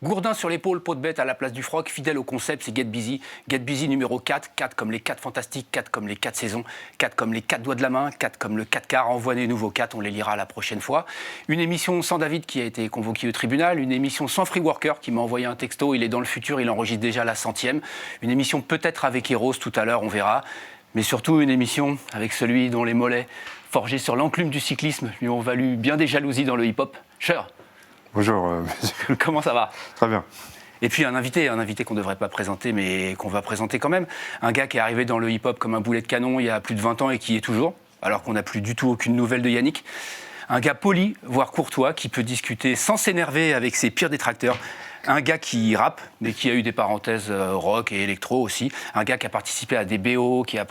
Gourdin sur l'épaule, peau de bête à la place du froc, fidèle au concept, c'est Get Busy. Get Busy numéro 4, 4 comme les 4 fantastiques, 4 comme les 4 saisons, 4 comme les 4 doigts de la main, 4 comme le 4 quarts. Envoie des nouveaux 4, on les lira la prochaine fois. Une émission sans David qui a été convoqué au tribunal, une émission sans Free Worker qui m'a envoyé un texto, il est dans le futur, il enregistre déjà la 100e. Une émission peut-être avec Eros tout à l'heure, on verra. Mais surtout une émission avec celui dont les mollets, forgés sur l'enclume du cyclisme, lui ont valu bien des jalousies dans le hip-hop. Cher. Bonjour. Comment ça va? Très bien. Et puis un invité qu'on ne devrait pas présenter, mais qu'on va présenter quand même. Un gars qui est arrivé dans le hip-hop comme un boulet de canon il y a plus de 20 ans et qui y est toujours, alors qu'on n'a plus du tout aucune nouvelle de Yannick. Un gars poli, voire courtois, qui peut discuter sans s'énerver avec ses pires détracteurs. Un gars qui rappe, mais qui a eu des parenthèses rock et électro aussi. Un gars qui a participé à des BO, qui a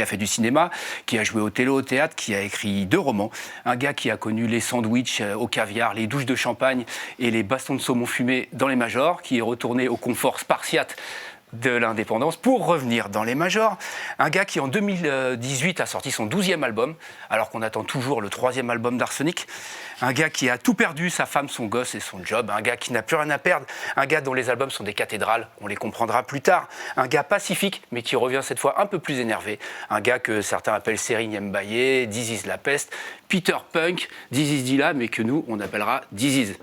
fait du cinéma, qui a joué au télo, au théâtre, qui a écrit 2 romans. Un gars qui a connu les sandwichs au caviar, les douches de champagne et les bastons de saumon fumé dans les majors, qui est retourné au confort spartiate de l'indépendance pour revenir dans les majors. Un gars qui en 2018 a sorti son 12e album, alors qu'on attend toujours le 3e album d'Arsenic. Un gars qui a tout perdu, sa femme, son gosse et son job. Un gars qui n'a plus rien à perdre. Un gars dont les albums sont des cathédrales, on les comprendra plus tard. Un gars pacifique, mais qui revient cette fois un peu plus énervé. Un gars que certains appellent Serigne Mbaye, Diziz la peste, Peter Punk, Diziz Dilla, mais que nous, on appellera Diziz.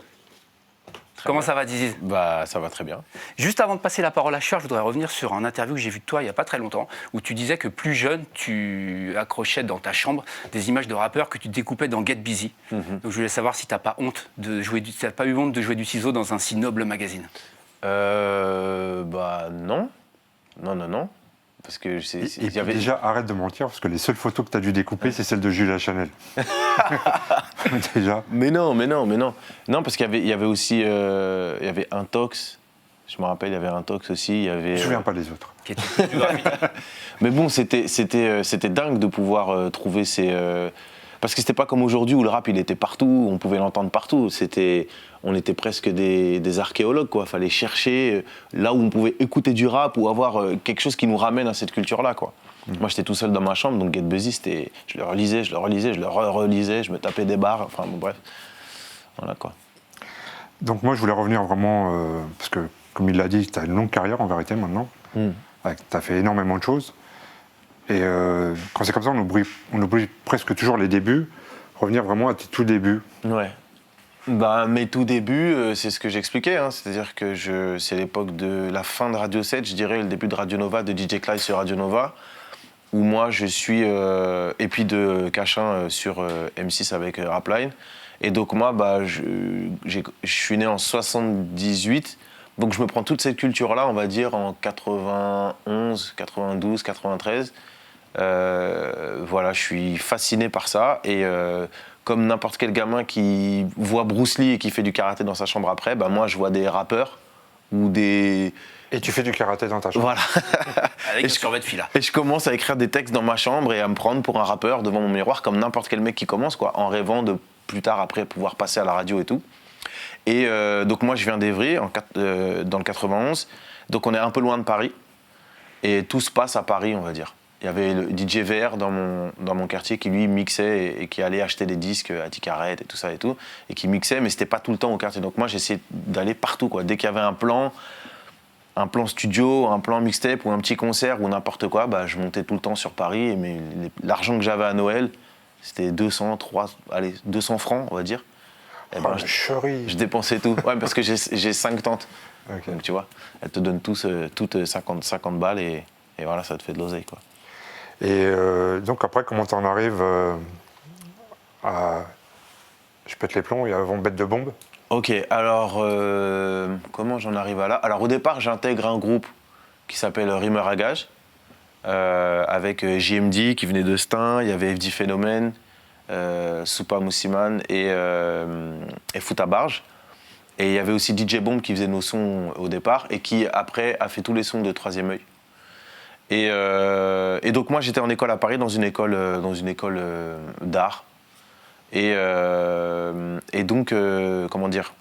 Comment ça va, Diziz? Bah, ça va très bien. Juste avant de passer la parole à Cher, je voudrais revenir sur un interview que j'ai vu de toi il n'y a pas très longtemps, où tu disais que plus jeune, tu accrochais dans ta chambre des images de rappeurs que tu découpais dans Get Busy. Donc je voulais savoir si tu n'as pas eu honte de jouer du ciseau dans un si noble magazine. Bah non. Non. Parce que Et puis déjà, arrête de mentir, parce que les seules photos que tu as dû découper, c'est celles de Julia Chanel. Déjà. Mais non. Non, parce qu'il y avait aussi il y avait Intox. Je me rappelle, il y avait Intox aussi. Il y avait, Je me souviens pas des autres. Qui était plus graphique. Mais bon, c'était dingue de pouvoir trouver ces... Parce que c'était pas comme aujourd'hui où le rap il était partout, on pouvait l'entendre partout. On était presque des archéologues, quoi. Fallait chercher là où on pouvait écouter du rap ou avoir quelque chose qui nous ramène à cette culture-là, quoi. Moi, j'étais tout seul dans ma chambre, donc Get Busy, je le relisais, je le relisais, je me tapais des barres, enfin bon, bref. Voilà, quoi. Donc moi, je voulais revenir vraiment, parce que, comme il l'a dit, tu as une longue carrière en vérité maintenant. Tu as fait énormément de choses. Et quand c'est comme ça, on oublie presque toujours les débuts. Revenir vraiment à tes tout débuts. Ouais. Bah, mes tout débuts, c'est ce que j'expliquais. Hein. C'est-à-dire que c'est l'époque de la fin de Radio 7, je dirais, le début de Radio Nova, de DJ Clyde sur Radio Nova, où moi je suis, et puis de Cachin sur M6 avec Rapline. Et donc moi, bah, je suis né en 78, donc je me prends toute cette culture-là, on va dire, en 91, 92, 93. Voilà, je suis fasciné par ça et comme n'importe quel gamin qui voit Bruce Lee et qui fait du karaté dans sa chambre après, bah moi je vois des rappeurs ou des... Et tu fais du karaté dans ta chambre. Voilà. Avec le survêt de fila. Et je commence à écrire des textes dans ma chambre et à me prendre pour un rappeur devant mon miroir comme n'importe quel mec qui commence, quoi, en rêvant de plus tard après pouvoir passer à la radio et tout. Et donc moi je viens d'Evry dans le 91, donc on est un peu loin de Paris et tout se passe à Paris, on va dire. Il y avait le DJ VR dans mon quartier qui lui mixait et qui allait acheter des disques à Ticaret et tout ça et tout, et qui mixait, mais c'était pas tout le temps au quartier. Donc moi j'essayais d'aller partout, quoi. Dès qu'il y avait un plan studio, un plan mixtape ou un petit concert ou n'importe quoi, bah, je montais tout le temps sur Paris. Et l'argent que j'avais à Noël, c'était 200 francs, on va dire. Et ben, je dépensais tout. Ouais, parce que j'ai 5 tantes. Okay. Donc tu vois, elles te donnent toutes 50 balles et voilà, ça te fait de l'oseille, quoi. Et donc après, comment t'en arrives à... Je pète les plombs et avant bête de bombe? Ok, alors comment j'en arrive à là? Alors au départ, j'intègre un groupe qui s'appelle Rimeur à Gage, avec JMD qui venait de Stein, il y avait FD Phénomène, Soupa Moussiman et Fouta Barge. Et il y avait aussi DJ Bomb qui faisait nos sons au départ et qui après a fait tous les sons de Troisième Œil. Et donc moi j'étais en école à Paris dans une école d'art. Et donc comment dire,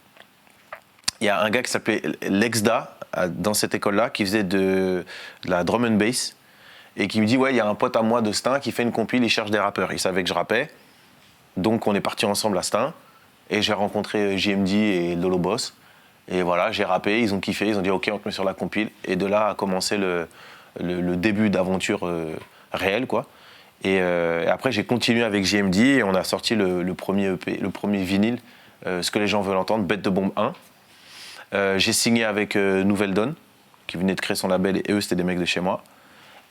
il y a un gars qui s'appelait Lexda dans cette école-là qui faisait de la drum and bass et qui me dit ouais, il y a un pote à moi de Stein qui fait une compile, il cherche des rappeurs. Il savait que je rappais, donc on est partis ensemble à Stein et j'ai rencontré JMD et Lolo Boss Et voilà, j'ai rappé, ils ont kiffé, ils ont dit ok, on te met sur la compile. Et de là a commencé le début d'aventure réelle, quoi. Et après, j'ai continué avec JMD et on a sorti le premier EP, le premier vinyle, Ce que les gens veulent entendre, Bête de Bombe 1. J'ai signé avec Nouvelle Donne, qui venait de créer son label, et eux, c'était des mecs de chez moi.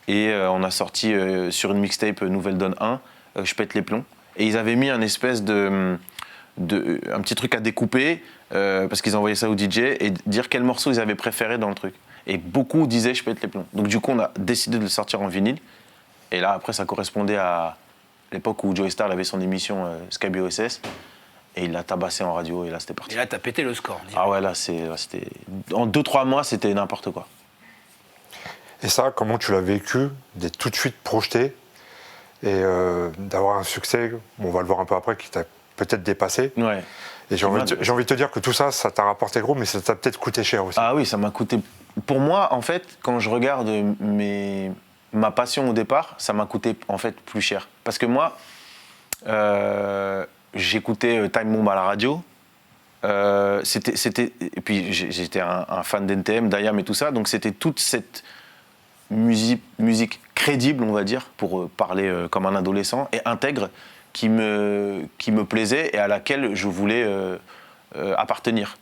Et on a sorti sur une mixtape Nouvelle Donne 1, Je pète les plombs. Et ils avaient mis un espèce un petit truc à découper, parce qu'ils envoyaient ça au DJ, et dire quel morceau ils avaient préféré dans le truc. Et beaucoup disaient Je pète les plombs. Donc du coup, on a décidé de le sortir en vinyle. Et là, après, ça correspondait à l'époque où Joey Starr avait son émission Skype OSS. Et il l'a tabassé en radio, et là, c'était parti. Et là, t'as pété le score. Dis. Ah ouais, là, c'était... En 2-3 mois, c'était n'importe quoi. Et ça, comment tu l'as vécu, d'être tout de suite projeté et d'avoir un succès, on va le voir un peu après, qui t'a peut-être dépassé. Ouais. Et j'ai envie de te dire que tout ça, ça t'a rapporté gros, mais ça t'a peut-être coûté cher aussi. Ah oui, ça m'a coûté... Pour moi, en fait, quand je regarde ma passion au départ, ça m'a coûté en fait plus cher. Parce que moi, j'écoutais Time Bomb à la radio. Et puis j'étais un fan d'NTM, d'IAM et tout ça. Donc c'était toute cette musique crédible, on va dire, pour parler comme un adolescent, et intègre, qui me plaisait et à laquelle je voulais appartenir.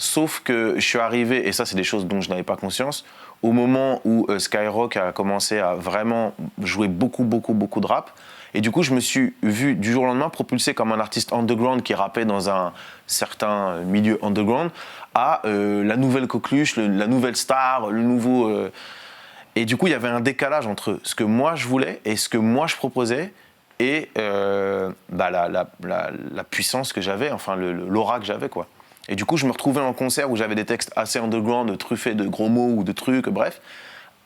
Sauf que je suis arrivé, et ça c'est des choses dont je n'avais pas conscience, au moment où Skyrock a commencé à vraiment jouer beaucoup de rap. Et du coup, je me suis vu du jour au lendemain propulsé comme un artiste underground qui rappait dans un certain milieu underground à la nouvelle coqueluche, la nouvelle star, le nouveau... Et du coup, il y avait un décalage entre ce que moi je voulais et ce que moi je proposais et la puissance que j'avais, enfin l'aura que j'avais, quoi. Et du coup, je me retrouvais en concert où j'avais des textes assez underground, truffés de gros mots ou de trucs, bref,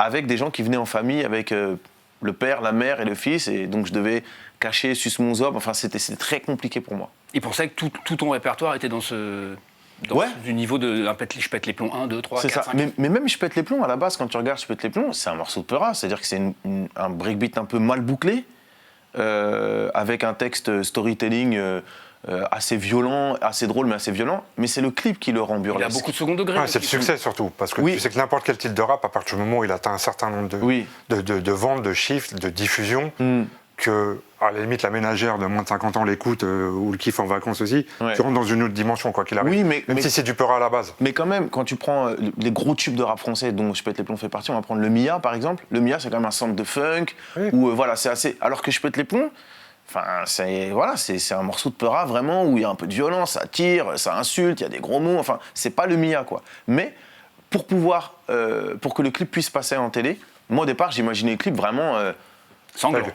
avec des gens qui venaient en famille, avec le père, la mère et le fils, et donc je devais cacher, suce mon zob, enfin c'était très compliqué pour moi. Il pensait que tout ton répertoire était du niveau de Je pète les plombs 1, 2, 3, c'est 4, ça. 5. Mais même Je pète les plombs, à la base, quand tu regardes Je pète les plombs, c'est un morceau de Peura, c'est-à-dire que c'est un breakbeat un peu mal bouclé, avec un texte storytelling assez violent, assez drôle, mais assez violent. Mais c'est le clip qui le rend burlesque. Il a beaucoup de second degré. Ouais, c'est le succès surtout, parce que Oui. tu sais que n'importe quel titre de rap, à partir du moment où il atteint un certain nombre de ventes, de chiffres, de diffusion, que à la limite la ménagère de moins de 50 ans l'écoute, ou le kiffe en vacances aussi, Ouais. tu rentres dans une autre dimension, quoi qu'il arrive. Oui, même si c'est du Peura à la base. Mais quand même, quand tu prends les gros tubes de rap français dont Je pète les plombs fait partie, on va prendre le Mia par exemple. Le Mia, c'est quand même un sample de funk, où voilà, c'est assez. Alors que Je pète les plombs, enfin, c'est un morceau de Peura vraiment où il y a un peu de violence, ça tire, ça insulte, il y a des gros mots. Enfin, c'est pas le Mia, quoi. Mais pour que le clip puisse passer en télé, moi au départ, j'imaginais le clip vraiment Sanglant.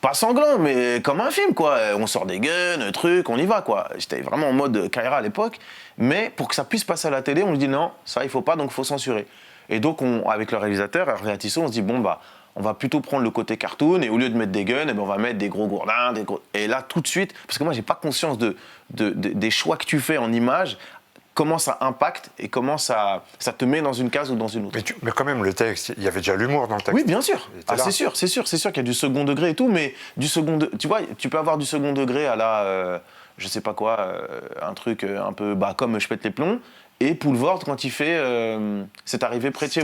pas sanglant, mais comme un film, quoi. On sort des guns, trucs, on y va, quoi. J'étais vraiment en mode Kaira à l'époque. Mais pour que ça puisse passer à la télé, on se dit non, ça, il faut pas, donc il faut censurer. Et donc, avec le réalisateur, Hervé Tissot, on se dit bon, bah, on va plutôt prendre le côté cartoon, et au lieu de mettre des guns, on va mettre des gros gourdins, Et là, tout de suite, parce que moi, j'ai pas conscience des choix que tu fais en images, comment ça impacte et comment ça te met dans une case ou dans une autre. Mais quand même, le texte, il y avait déjà l'humour dans le texte. Oui, bien sûr. Ah, c'est sûr qu'il y a du second degré et tout, mais tu vois, tu peux avoir du second degré à la, je sais pas quoi, un truc un peu comme Je pète les plombs, et Poulvord quand il fait C'est arrivé près de chez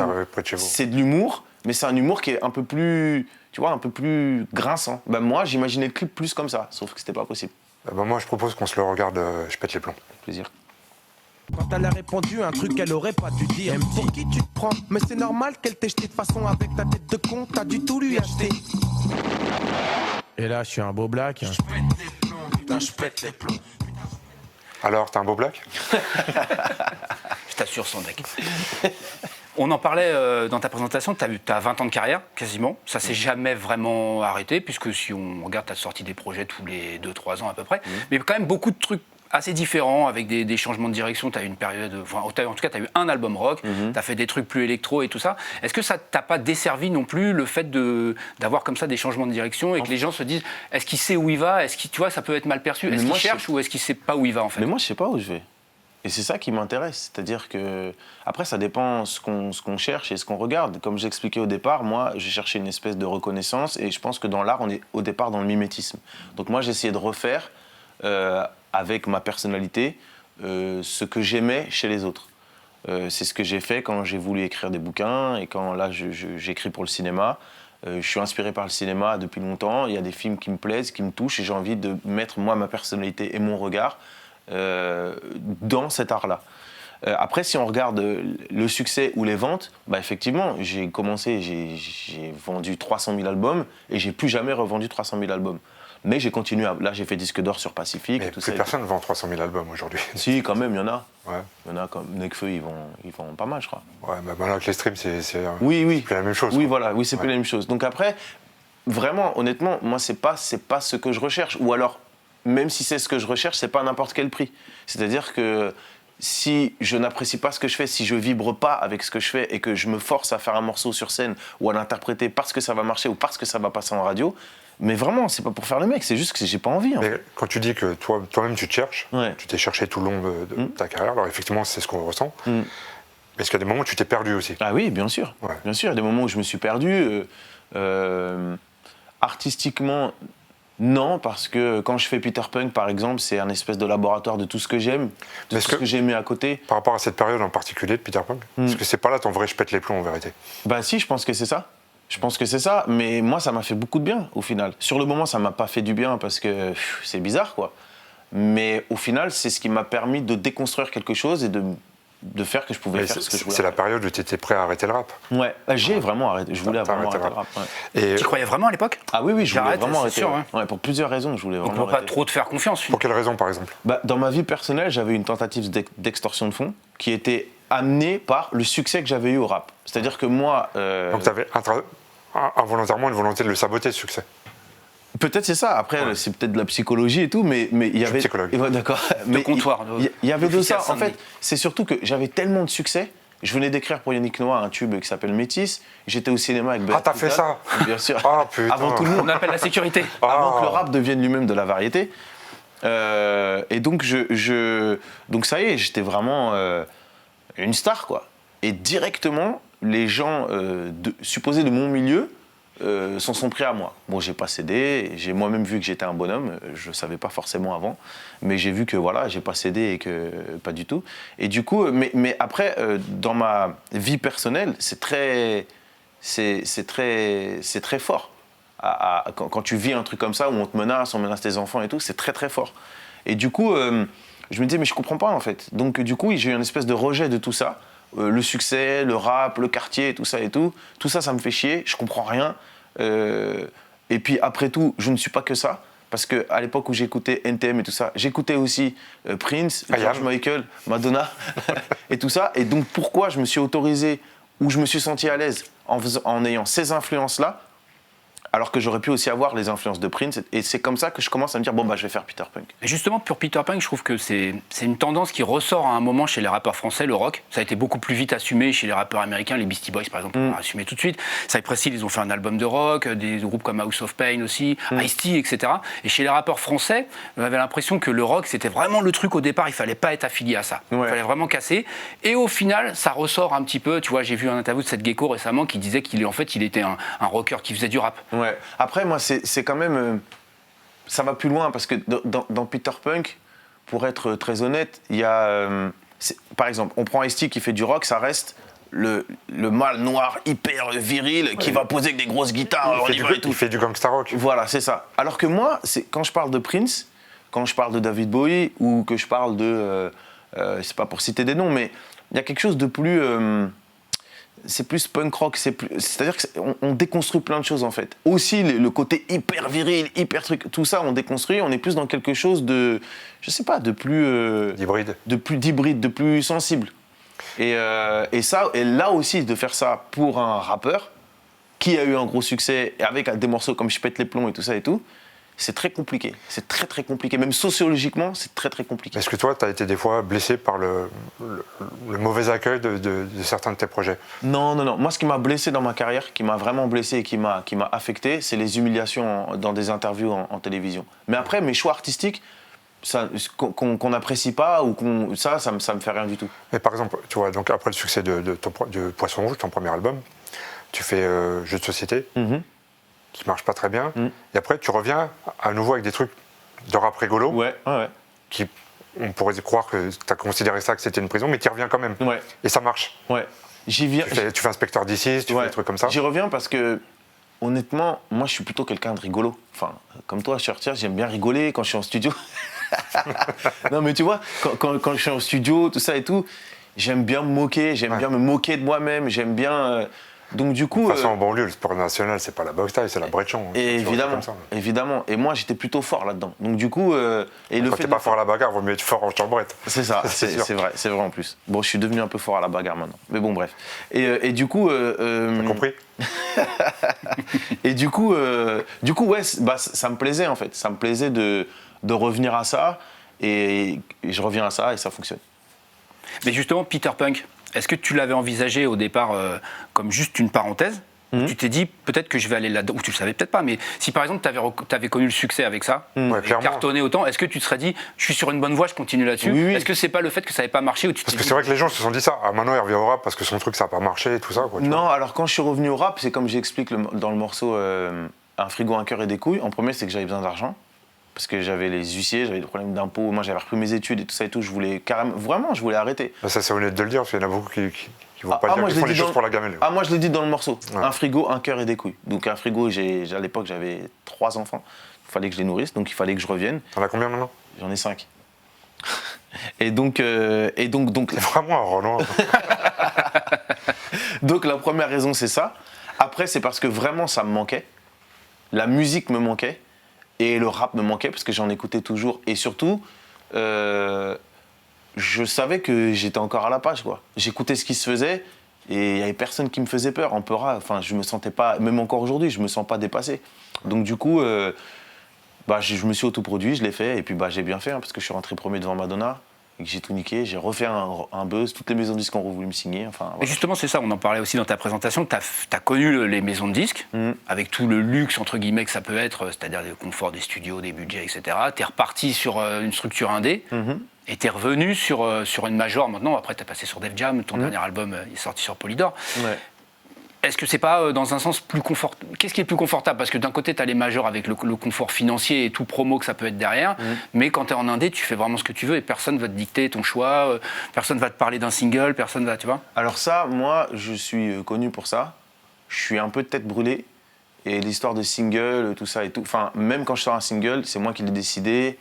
vous. C'est de l'humour, mais c'est un humour qui est un peu plus, tu vois, un peu plus grinçant. Ben, moi, j'imaginais le clip plus comme ça, sauf que c'était pas possible. Moi, je propose qu'on se le regarde, Je pète les plombs. Plaisir. Quand elle a répondu un truc qu'elle aurait pas dû dire. Pour qui tu te prends? Mais c'est normal qu'elle t'ait jeté de façon avec ta tête de con, t'as du tout lui acheter. Et là, je suis un beau black. Je pète les plombs, putain, je pète les plombs. Alors, t'es un beau black? Je t'assure, sans deck. On en parlait dans ta présentation, tu as 20 ans de carrière, quasiment. Ça s'est jamais vraiment arrêté, puisque si on regarde, tu as sorti des projets tous les 2-3 ans à peu près. Mais quand même beaucoup de trucs assez différents, avec des changements de direction. Tu as eu une période, enfin, en tout cas, tu as eu un album rock, tu as fait des trucs plus électro et tout ça. Est-ce que ça t'a pas desservi non plus, le fait d'avoir comme ça des changements de direction et que les gens se disent, est-ce qu'il sait où il va? Est-ce qu'il, tu vois, ça peut être mal perçu? Est-ce qu'il cherche ou est-ce qu'il sait pas où il va en fait? Mais moi, je sais pas où je vais. Et c'est ça qui m'intéresse. C'est-à-dire que, après, ça dépend ce qu'on cherche et ce qu'on regarde. Comme j'expliquais au départ, moi, j'ai cherché une espèce de reconnaissance et je pense que dans l'art, on est au départ dans le mimétisme. Donc moi, j'ai essayé de refaire, avec ma personnalité, ce que j'aimais chez les autres. C'est ce que j'ai fait quand j'ai voulu écrire des bouquins et quand là j'écris pour le cinéma. Je suis inspiré par le cinéma depuis longtemps. Il y a des films qui me plaisent, qui me touchent et j'ai envie de mettre moi ma personnalité et mon regard dans cet art-là. Après, si on regarde le succès ou les ventes, bah effectivement, j'ai commencé, j'ai vendu 300 000 albums et j'ai plus jamais revendu 300 000 albums. Mais j'ai continué, là j'ai fait disque d'or sur Pacifique. Mais tout plus ça. personne ne vend 300 000 albums aujourd'hui. Si, quand même, il y en a. Ouais. Il y en a comme Nekfeu, ils vendent pas mal, je crois. Ouais, mais maintenant avec les streams, c'est Oui. plus la même chose. Oui, quoi. voilà, oui, c'est plus la même chose. Donc après, vraiment, honnêtement, moi, c'est pas ce que je recherche. Ou alors, même si c'est ce que je recherche, c'est pas à n'importe quel prix. C'est-à-dire que si je n'apprécie pas ce que je fais, si je vibre pas avec ce que je fais et que je me force à faire un morceau sur scène ou à l'interpréter parce que ça va marcher ou parce que ça va passer en radio, mais vraiment, c'est pas pour faire le mec, c'est juste que j'ai pas envie. En Mais fait. quand tu dis que toi-même tu te cherches, Ouais. tu t'es cherché tout le long de ta carrière, alors effectivement c'est ce qu'on ressent, Mm. mais est-ce qu'il y a des moments où tu t'es perdu aussi? Ah oui, bien sûr. Ouais. Bien sûr, il y a des moments où je me suis perdu. Artistiquement, non, parce que quand je fais Peter Punk, par exemple, c'est un espèce de laboratoire de tout ce que j'aime, de Mais tout ce que j'ai mis à côté. Par rapport à cette période en particulier de Peter Punk, est-ce que c'est pas là ton vrai je pète les plombs en vérité? Bah si, je pense que c'est ça. Je pense que c'est ça, mais moi, ça m'a fait beaucoup de bien, au final. Sur le moment, ça m'a pas fait du bien, parce que c'est bizarre, quoi. Mais au final, c'est ce qui m'a permis de déconstruire quelque chose et de faire que je pouvais faire ce que je voulais. C'est la période où tu étais prêt à arrêter le rap. Ouais, j'ai vraiment arrêté. Je voulais T'as vraiment arrêté arrêter le le rap. Ouais. Et Tu croyais vraiment à l'époque? Ah oui, je voulais J'arrête, vraiment c'est arrêter. sûr, Ouais. hein. Ouais, pour plusieurs raisons, je voulais On vraiment ne peut pas arrêter. trop te faire confiance. pour quelle raison par exemple? Bah, dans ma vie personnelle, j'avais une tentative d'extorsion de fonds qui était amenée par le succès que j'avais eu au rap. C'est-à-dire que moi... Donc tu avais involontairement une volonté de le saboter ce succès. Peut-être c'est ça. Après, c'est peut-être de la psychologie et tout, mais il y avait... psychologue. Ouais, d'accord. Mais comptoir, Il y avait de d'officier ça. à En fait, Saint-Denis. c'est surtout que j'avais tellement de succès. Je venais d'écrire pour Yannick Noah un tube qui s'appelle Métis. J'étais au cinéma avec Ah, t'as fait ça? Bien sûr. Ah putain. Avant tout le monde. On appelle la sécurité. Avant que le rap devienne lui-même de la variété. Et donc, donc ça y est, j'étais vraiment une star, quoi. Et directement, les gens supposés de mon milieu s'en sont pris à moi. Bon, j'ai pas cédé, j'ai moi-même vu que j'étais un bonhomme, je savais pas forcément avant, mais j'ai vu que voilà, j'ai pas cédé et que pas du tout. Et du coup, mais après, dans ma vie personnelle, c'est très fort. Quand tu vis un truc comme ça où on menace tes enfants et tout, c'est très très fort. Et du coup, je me disais mais je comprends pas en fait. Donc du coup, j'ai eu une espèce de rejet de tout ça. Le succès, le rap, le quartier, tout ça, ça me fait chier, je comprends rien. Et puis après tout, je ne suis pas que ça, parce qu'à l'époque où j'écoutais NTM et tout ça, j'écoutais aussi Prince, George Michael, Madonna, et tout ça. Et donc pourquoi je me suis autorisé, ou je me suis senti à l'aise en ayant ces influences-là, alors que j'aurais pu aussi avoir les influences de Prince. Et c'est comme ça que je commence à me dire, bon, bah, je vais faire Peter Punk. Et justement, pour Peter Punk, je trouve que c'est une tendance qui ressort à un moment chez les rappeurs français, le rock. Ça a été beaucoup plus vite assumé chez les rappeurs américains, les Beastie Boys par exemple, on l'a assumé tout de suite. Cypress Hill, ils ont fait un album de rock, des groupes comme House of Pain aussi, Ice-T, etc. Et chez les rappeurs français, on avait l'impression que le rock, c'était vraiment le truc au départ, il fallait pas être affilié à ça. Il fallait vraiment casser. Et au final, ça ressort un petit peu. Tu vois, j'ai vu un interview de Seth Gecko récemment qui disait qu'il était un rocker qui faisait du rap. Ouais. Après, moi, c'est quand même... ça va plus loin, parce que dans Peter Punk, pour être très honnête, il y a... par exemple, on prend Ice-T qui fait du rock, ça reste le mâle noir hyper viril qui va poser avec des grosses guitares, Il fait du gangsta rock. Voilà, c'est ça. Alors que moi, quand je parle de Prince, quand je parle de David Bowie, ou que je parle de... c'est pas pour citer des noms, mais il y a quelque chose de plus... c'est plus punk rock, c'est-à-dire qu'on déconstruit plein de choses en fait. Aussi le côté hyper viril, hyper truc, tout ça on déconstruit, on est plus dans quelque chose de, je sais pas, de plus... Hybride. De plus sensible. Et là aussi, de faire ça pour un rappeur qui a eu un gros succès, avec des morceaux comme Je pète les plombs et tout ça et tout, c'est très compliqué. C'est très très compliqué. Même sociologiquement, c'est très très compliqué. Est-ce que toi, tu as été des fois blessé par le mauvais accueil de certains de tes projets? Non. Moi, ce qui m'a blessé dans ma carrière, qui m'a vraiment blessé et qui m'a affecté, c'est les humiliations dans des interviews en télévision. Mais après, mes choix artistiques, qu'on n'apprécie pas, ou ça me fait rien du tout. Mais par exemple, tu vois, donc après le succès de Poisson Rouge, ton premier album, tu fais Jeux de société, qui marche pas très bien, et après tu reviens à nouveau avec des trucs de rap rigolo, Ouais. qui on pourrait croire que tu as considéré ça, que c'était une prison, mais tu y reviens quand même. Ouais. Et ça marche. Ouais. J'y viens. Tu fais inspecteur d'ici, tu fais des trucs comme ça. J'y reviens parce que, honnêtement, moi, je suis plutôt quelqu'un de rigolo. Enfin, comme toi, j'aime bien rigoler quand je suis en studio. Non, mais tu vois, quand je suis en studio, tout ça et tout, j'aime bien me moquer, j'aime bien me moquer de moi-même, j'aime bien. Donc, du coup. De toute façon, en banlieue, le sport national, c'est pas la boxe taille, c'est la bretchon. Évidemment. Et moi, j'étais plutôt fort là-dedans. Donc, du coup. Quand t'es pas fort à la bagarre, vaut mieux être fort en chambrette. C'est ça, c'est vrai en plus. Bon, je suis devenu un peu fort à la bagarre maintenant. Mais bon, bref. Et du coup. T'as compris? Et du coup, ouais, ça me plaisait en fait. Ça me plaisait de revenir à ça. Et je reviens à ça et ça fonctionne. Mais justement, Peter Punk, est-ce que tu l'avais envisagé au départ comme juste une parenthèse? Tu t'es dit peut-être que je vais aller là-dedans, ou tu le savais peut-être pas, mais si par exemple tu avais connu le succès avec ça, cartonné autant, est-ce que tu te serais dit je suis sur une bonne voie, je continue là-dessus? Oui. Est-ce que c'est pas le fait que ça n'avait pas marché ou tu Parce que c'est vrai que les gens se sont dit ça. Ah, maintenant il revient au rap parce que son truc ça n'a pas marché et tout ça. Quoi, non, alors quand je suis revenu au rap, c'est comme j'explique dans le morceau Un frigo, un cœur et des couilles. En premier, c'est que j'avais besoin d'argent. Parce que j'avais les huissiers, j'avais des problèmes d'impôts. Moi, j'avais repris mes études et tout ça et tout. Je voulais carrément, vraiment, je voulais arrêter. Ça, c'est honnête de le dire, parce qu'il y en a beaucoup qui ne vont pas dire qu'ils font les choses pour la gamelle. Ah, moi, je l'ai dit dans le morceau. Ouais. Un frigo, un cœur et des couilles. Donc, un frigo, à l'époque, j'avais 3 enfants. Il fallait que je les nourrisse, donc il fallait que je revienne. T'en as combien maintenant? J'en ai 5. Et donc... C'est vraiment un Roland. Donc, la première raison, c'est ça. Après, c'est parce que vraiment, ça me manquait. La musique me manquait. Et le rap me manquait parce que j'en écoutais toujours. Et surtout, je savais que j'étais encore à la page, quoi. J'écoutais ce qui se faisait et il n'y avait personne qui me faisait peur. En Peura, enfin, je me sentais pas, même encore aujourd'hui, je me sens pas dépassé. Donc du coup, je me suis autoproduit, je l'ai fait et puis j'ai bien fait parce que je suis rentré premier devant Madonna. Et que j'ai tout niqué, j'ai refait un buzz, toutes les maisons de disques ont voulu me signer. Enfin, voilà. Et justement, c'est ça, on en parlait aussi dans ta présentation, tu as connu les maisons de disques, avec tout le luxe, entre guillemets, que ça peut être, c'est-à-dire le confort des studios, des budgets, etc. Tu es reparti sur une structure indé, et tu es revenu sur une major maintenant. Après, tu as passé sur Def Jam, ton dernier album est sorti sur Polydor. Ouais. Est-ce que c'est pas, dans un sens, plus confortable? Qu'est-ce qui est plus confortable? Parce que d'un côté, tu as les majors avec le confort financier et tout promo que ça peut être derrière, mais quand tu es en indé, tu fais vraiment ce que tu veux et personne va te dicter ton choix, personne va te parler d'un single, personne va, tu vois? Alors ça, moi, je suis connu pour ça. Je suis un peu de tête brûlée. Et l'histoire de single, tout ça et tout, enfin, même quand je sors un single, c'est moi qui l'ai décidé.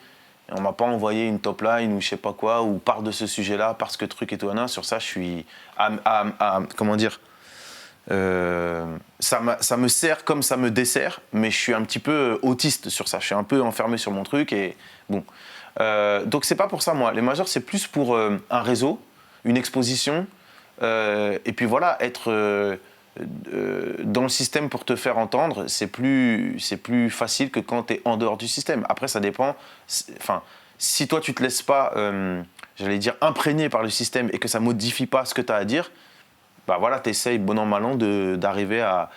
Et on m'a pas envoyé une top line ou je sais pas quoi, ou parle de ce sujet-là, parce que truc et tout. Non, sur ça, je suis comment dire, ça me sert comme ça me dessert, mais je suis un petit peu autiste sur ça. Je suis un peu enfermé sur mon truc et bon. Donc c'est pas pour ça, moi. Les majors, c'est plus pour un réseau, une exposition, et puis voilà, être dans le système pour te faire entendre, c'est plus facile que quand tu es en dehors du système. Après, ça dépend. Enfin, si toi, tu te laisses pas, j'allais dire, imprégné par le système et que ça modifie pas ce que tu as à dire, voilà, tu essayes, bon an, mal an, d'arriver à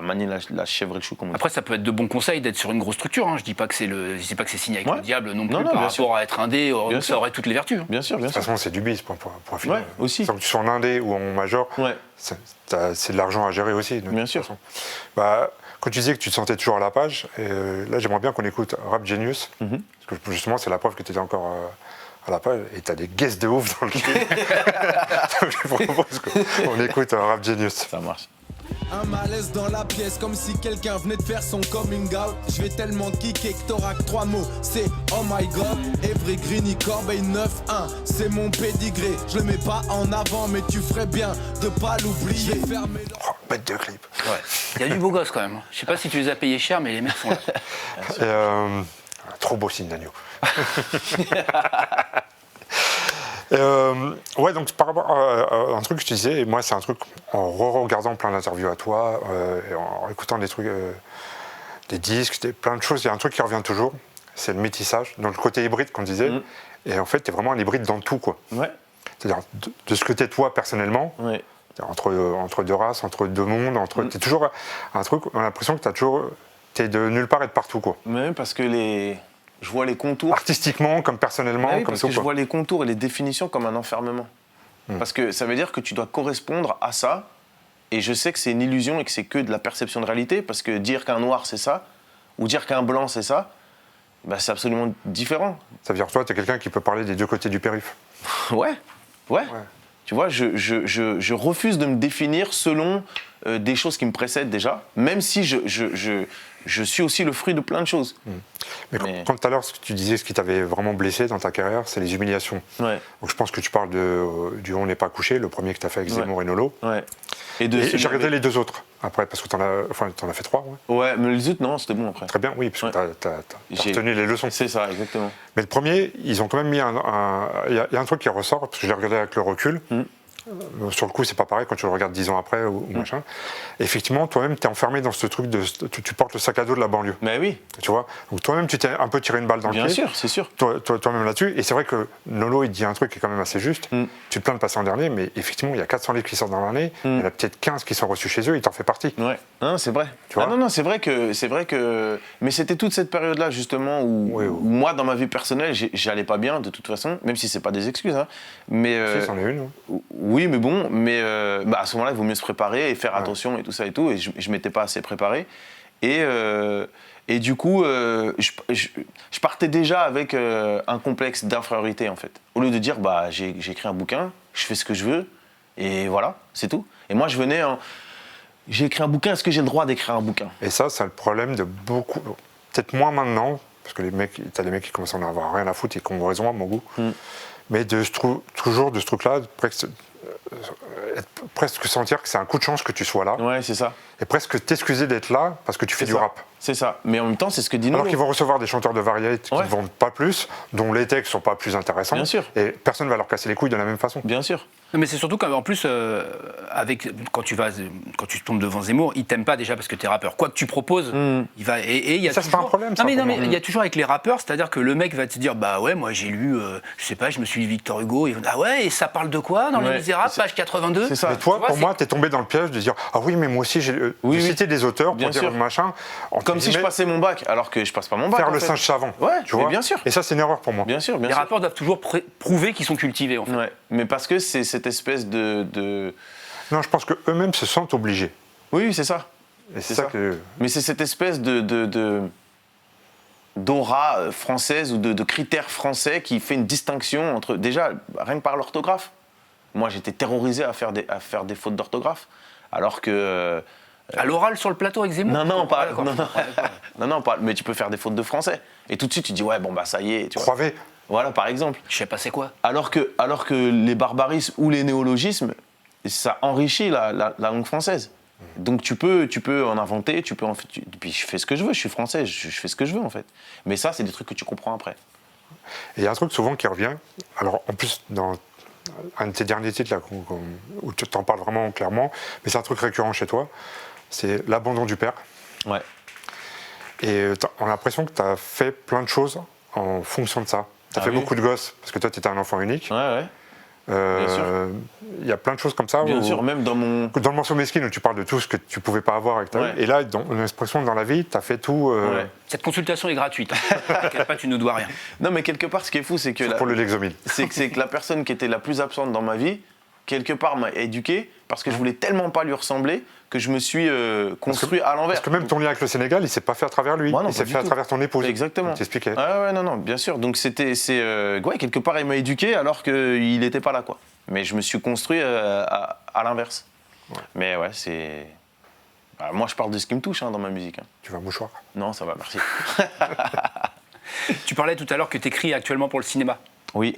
manier la chèvre et le chou, comme on dit. Après, ça peut être de bons conseils d'être sur une grosse structure. Hein. Je dis pas que c'est signé avec le diable non plus, par bien rapport sûr. à être indé, ça aurait toutes les vertus. Hein. Bien sûr, bien De sûr. toute façon, c'est du bis pour finir. Ouais, aussi. Sans que tu sois en indé ou en major, c'est de l'argent à gérer aussi. Bien sûr. Quand tu disais que tu te sentais toujours à la page, là, j'aimerais bien qu'on écoute Rap Genius, parce que justement, c'est la preuve que tu étais encore à la page, et tu as des guests de ouf dans le clip. Donc, je propose qu'on écoute Rap Genius. Ça marche. Un malaise dans la pièce, comme si quelqu'un venait de faire son coming out. Je vais tellement kicker que t'auras que 3 mots. C'est oh my god, Evry Greeny Corbeil 9-1. C'est mon pédigré, je le mets pas en avant, mais tu ferais bien de pas l'oublier. Oh, bête de clip. Ouais. Il y a du beau gosse quand même. Je sais pas si tu les as payés cher, mais les mecs sont là. Trop beau signe d'agneau. Ouais, donc par rapport à un truc que je te disais, et moi c'est un truc en regardant plein d'interviews à toi, et en écoutant des trucs, des disques, plein de choses, il y a un truc qui revient toujours, c'est le métissage, donc le côté hybride qu'on disait, et en fait t'es vraiment un hybride dans tout, quoi. Ouais. C'est-à-dire de ce que t'es toi personnellement, entre deux races, entre deux mondes, t'es toujours un truc, on a l'impression que t'es de nulle part et de partout, quoi. Même parce que je vois les contours. Artistiquement, comme personnellement, comme parce tout, que je vois les contours et les définitions comme un enfermement. Parce que ça veut dire que tu dois correspondre à ça, et je sais que c'est une illusion et que c'est que de la perception de réalité, parce que dire qu'un noir c'est ça, ou dire qu'un blanc c'est ça, Bah, c'est absolument différent. Ça veut dire que toi, tu es quelqu'un qui peut parler des deux côtés du périph'. Ouais. Tu vois, je refuse de me définir selon des choses qui me précèdent déjà, même si je suis aussi le fruit de plein de choses. Mais quand tout à l'heure, tu disais ce qui t'avait vraiment blessé dans ta carrière, c'est les humiliations. Ouais. Donc je pense que tu parles du On n'est pas couché, le premier que tu as fait avec Zemmour et Nolo. Ouais. Et j'ai regardé les deux autres après, parce que t'en as fait 3. Ouais, mais les autres, non, c'était bon après. Très bien, oui, parce que t'as retenu les leçons. C'est ça, exactement. Mais le premier, ils ont quand même mis il y a un truc qui ressort, parce que je l'ai regardé avec le recul. Sur le coup, c'est pas pareil quand tu le regardes 10 ans après ou machin. Effectivement, toi-même, tu es enfermé dans ce truc tu portes le sac à dos de la banlieue. Mais oui. Tu vois. Donc toi-même, tu t'es un peu tiré une balle dans le pied. Bien sûr, c'est sûr. Toi-même là-dessus. Et c'est vrai que Nolo, il dit un truc qui est quand même assez juste. Tu te plains de passer en dernier, mais effectivement, il y a 400 livres qui sortent dans l'année. Il y en a peut-être 15 qui sont reçus chez eux, il t'en fait partie. Ouais. Non, c'est vrai. Tu vois non, c'est vrai que. Mais c'était toute cette période-là, justement, où moi, dans ma vie personnelle, j'allais pas bien, de toute façon, même si c'est pas des excuses. Hein. Mais. Si, c'en est une. Oui, mais bon, à ce moment-là, il vaut mieux se préparer et faire attention et tout ça et tout. Et je m'étais pas assez préparé. Et du coup, je partais déjà avec un complexe d'infériorité, en fait. Au lieu de dire, j'ai écrit un bouquin, je fais ce que je veux, et voilà, c'est tout. Et moi, je venais j'ai écrit un bouquin, est-ce que j'ai le droit d'écrire un bouquin? Et ça, c'est le problème de beaucoup. Peut-être moins maintenant, parce que t'as des mecs qui commencent à en avoir rien à foutre et qui ont raison à mon goût. Mais toujours de ce truc-là, presque sentir que c'est un coup de chance que tu sois là. Ouais, c'est ça. Et presque t'excuser d'être là parce que tu fais du rap. C'est ça. Mais en même temps, c'est ce que dit Nolo. Alors qu'ils vont recevoir des chanteurs de variété qui ne vendent pas plus, dont les textes sont pas plus intéressants. Bien sûr. Et personne ne va leur casser les couilles de la même façon. Bien sûr. Non, mais c'est surtout qu'en plus, quand tu tombes devant Zemmour, il t'aime pas déjà parce que t'es rappeur. Quoi que tu proposes, il va. Et il y a ça, toujours... c'est pas un problème. Non, mais il y a toujours avec les rappeurs, c'est-à-dire que le mec va te dire, bah ouais, moi j'ai lu, je sais pas, je me suis lu Victor Hugo. Et, ah ouais, et ça parle de quoi dans Les Misérables, page 82? C'est ça. Mais toi, pour moi, t'es tombé dans le piège de dire, ah oui, mais moi aussi, j'ai cité des auteurs pour dire machin. Comme si je passais mon bac, alors que je passe pas mon bac. Faire le singe savant. Ouais, tu vois. bien sûr. Et ça, c'est une erreur pour moi. Bien sûr. Les rappeurs doivent toujours prouver qu'ils sont cultivés, en fait. Ouais, mais parce que c'est cette espèce de... Non, je pense qu'eux-mêmes se sentent obligés. Oui, c'est ça. Et c'est ça que... Mais c'est cette espèce d'aura française ou de critères français qui fait une distinction entre... Déjà, rien que par l'orthographe. Moi, j'étais terrorisé à faire des fautes d'orthographe, alors que... À l'oral sur le plateau avec Zemmour? Non, pas. Mais tu peux faire des fautes de français. Et tout de suite, tu dis, ouais, bon, bah ça y est. Tu vois. Croivez. Voilà, par exemple. Je sais pas c'est quoi. Alors que les barbarismes ou les néologismes, ça enrichit la langue française. Donc tu peux en inventer, puis je fais ce que je veux, je suis français, je fais ce que je veux en fait. Mais ça, c'est des trucs que tu comprends après. Et il y a un truc souvent qui revient, alors en plus dans un de tes derniers titres là, où tu t'en parles vraiment clairement, mais c'est un truc récurrent chez toi, c'est l'abandon du père. Ouais. Et on a l'impression que tu as fait plein de choses en fonction de ça. Tu as fait beaucoup de gosses, parce que toi, tu étais un enfant unique. Ouais. Bien sûr. Il y a plein de choses comme ça. Bien sûr, même dans mon... Dans le morceau Mesquine, où tu parles de tout ce que tu pouvais pas avoir avec ta vie. Et là, dans une expression dans la vie, tu as fait tout. Cette consultation est gratuite. T'inquiète pas, tu nous dois rien. Non, mais quelque part, ce qui est fou, c'est que... Pour le Lexomil. C'est que la personne qui était la plus absente dans ma vie, quelque part, m'a éduqué, parce que je voulais tellement pas lui ressembler que je me suis construit à l'envers. Parce que même ton lien avec le Sénégal, il s'est pas fait à travers lui, il s'est fait à travers ton épouse. Exactement. T'expliquais. Non, bien sûr. Donc quelque part, il m'a éduqué alors qu'il n'était pas là, quoi. Mais je me suis construit à l'inverse. Ouais. Mais ouais, c'est... moi, je parle de ce qui me touche dans ma musique. Tu veux un mouchoir? Non, ça va, merci. Tu parlais tout à l'heure que tu écris actuellement pour le cinéma. Oui.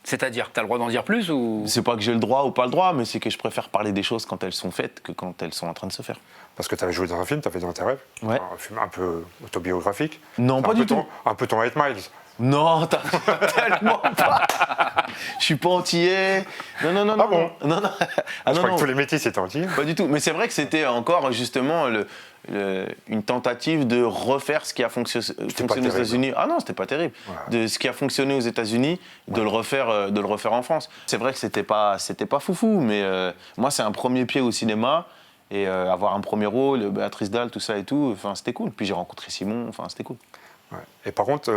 C'est-à-dire, tu as le droit d'en dire plus ou... C'est pas que j'ai le droit ou pas le droit, mais c'est que je préfère parler des choses quand elles sont faites que quand elles sont en train de se faire. Parce que tu avais joué dans un film, tu as fait dans tes rêves. Ouais. Un film un peu autobiographique. Non, pas du tout. Un peu ton 8 Miles. Non, tellement pas. Je suis pas antillais. Non. Ah bon? Non. Je crois que tous les métis étaient antillais. Pas du tout. Mais c'est vrai que c'était encore justement une tentative de refaire ce qui a fonctionné aux États-Unis. Ah non, c'était pas terrible. Voilà. De ce qui a fonctionné aux États-Unis, de le refaire en France. C'est vrai que c'était pas foufou, mais moi c'est un premier pied au cinéma et avoir un premier rôle, Béatrice Dalle, tout ça et tout. Enfin, c'était cool. Puis j'ai rencontré Simon. Enfin, c'était cool. Ouais. Et par contre,